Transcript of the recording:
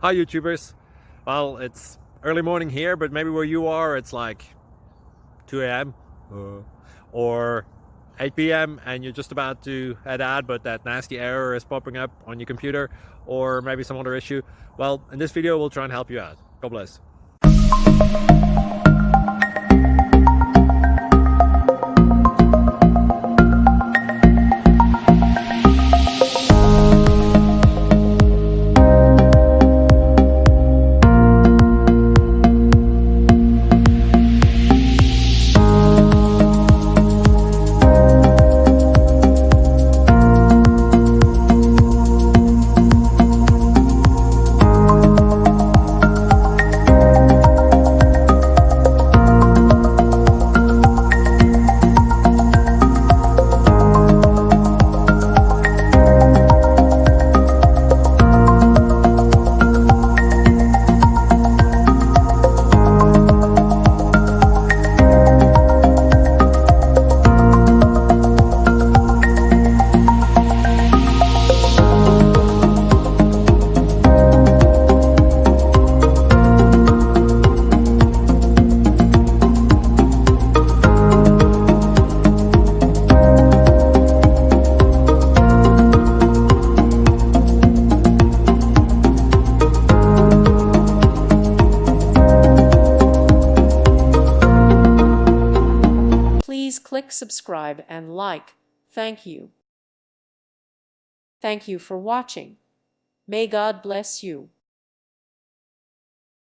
Hi YouTubers. Well, it's early morning here, but maybe where you are it's like 2 a.m. Or 8 p.m. and you're just about to head out, but that nasty error is popping up on your computer, or maybe some other issue. Well, in this video we'll try and help you out. God bless. Please click subscribe and like. Thank you. Thank you for watching. May God bless you.